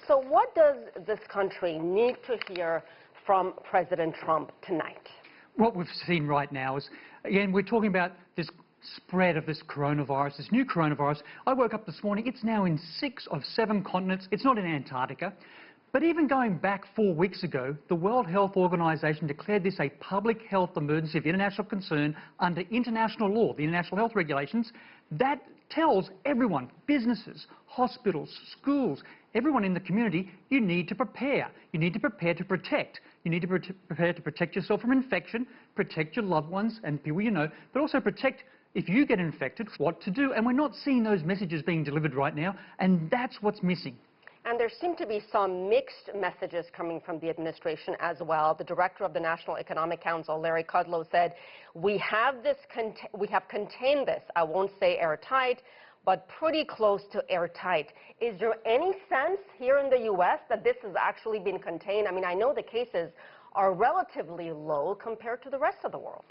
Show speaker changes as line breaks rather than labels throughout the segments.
So what does this country need to hear from President Trump tonight?
What we've seen right now is, again, we're talking about this spread of this coronavirus, this new coronavirus. I woke up this morning, it's now in 6 of 7 continents. It's not in Antarctica. But even going back 4 weeks ago, the World Health Organization declared this a public health emergency of international concern under international law, the international health regulations. That tells everyone, businesses, hospitals, schools, everyone in the community, you need to prepare. You need to prepare to protect. You need to prepare to protect yourself from infection, protect your loved ones and people you know, but also protect, if you get infected, what to do. And we're not seeing those messages being delivered right now, and that's what's missing.
And there seem to be some mixed messages coming from the administration as well. The director of the National Economic Council, Larry Kudlow, said, we have contained this. I won't say airtight, but pretty close to airtight. Is there any sense here in the U.S. that this has actually been contained? I mean, I know the cases are relatively low compared to the rest of the world.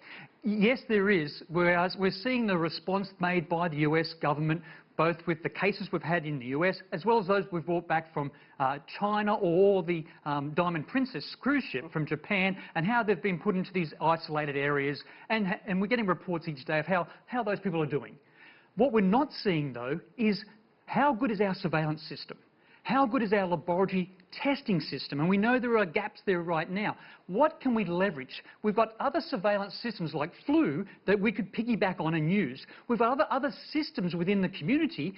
Yes, there is. Whereas we're seeing the response made by the U.S. government, both with the cases we've had in the US, as well as those we've brought back from China or the Diamond Princess cruise ship from Japan, and how they've been put into these isolated areas. And we're getting reports each day of how those people are doing. What we're not seeing, though, is how good is our surveillance system? How good is our laboratory testing system? And we know there are gaps there right now. What can we leverage? We've got other surveillance systems like flu that we could piggyback on and use. We've got other systems within the community,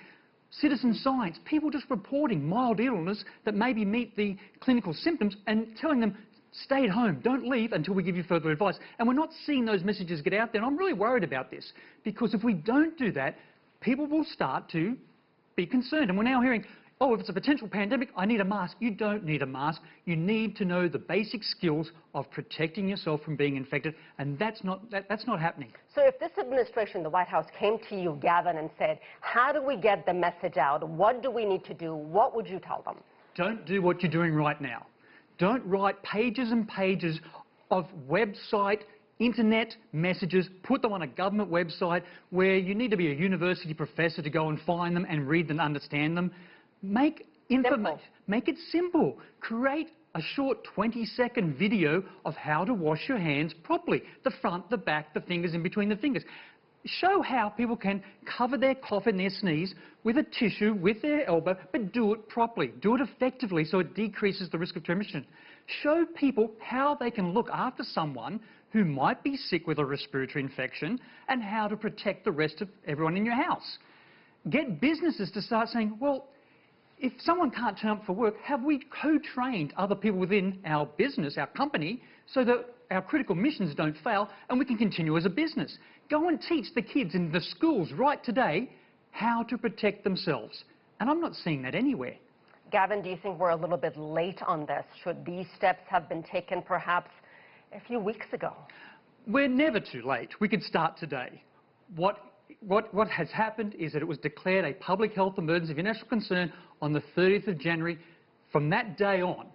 citizen science, people just reporting mild illness that maybe meet the clinical symptoms and telling them, stay at home, don't leave until we give you further advice. And we're not seeing those messages get out there. And I'm really worried about this, because if we don't do that, people will start to be concerned. And we're now hearing, oh, if it's a potential pandemic, I need a mask. You don't need a mask. You need to know the basic skills of protecting yourself from being infected, and that's not happening.
So if this administration, the White House, came to you, Gavin, and said, how do we get the message out? What do we need to do? What would you tell them?
Don't do what you're doing right now. Don't write pages and pages of website, internet messages, put them on a government website where you need to be a university professor to go and find them and read them, understand them. Make it simple. Create a short 20-second video of how to wash your hands properly. The front, the back, the fingers in between the fingers. Show how people can cover their cough and their sneeze with a tissue, with their elbow, but do it properly. Do it effectively so it decreases the risk of transmission. Show people how they can look after someone who might be sick with a respiratory infection and how to protect the rest of everyone in your house. Get businesses to start saying, well, if someone can't turn up for work, have we co-trained other people within our business, our company, so that our critical missions don't fail and we can continue as a business? Go and teach the kids in the schools right today how to protect themselves. And I'm not seeing that anywhere.
Gavin, do you think we're a little bit late on this? Should these steps have been taken perhaps a few weeks ago?
We're never too late. We could start today. What has happened is that it was declared a public health emergency of international concern on the 30th of January. From that day on,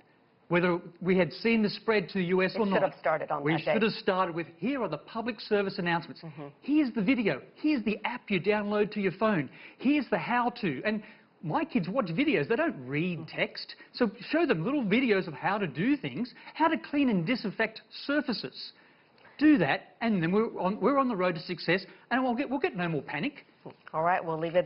whether we had seen the spread to the US or not,
should have started on that day.
We should have started with, here are the public service announcements. Here's the video. Here's the app you download to your phone. Here's the how-to. And my kids watch videos. They don't read text. So show them little videos of how to do things, how to clean and disinfect surfaces. Do that, and then we're on the road to success, and we'll get no more panic.
All right, we'll leave it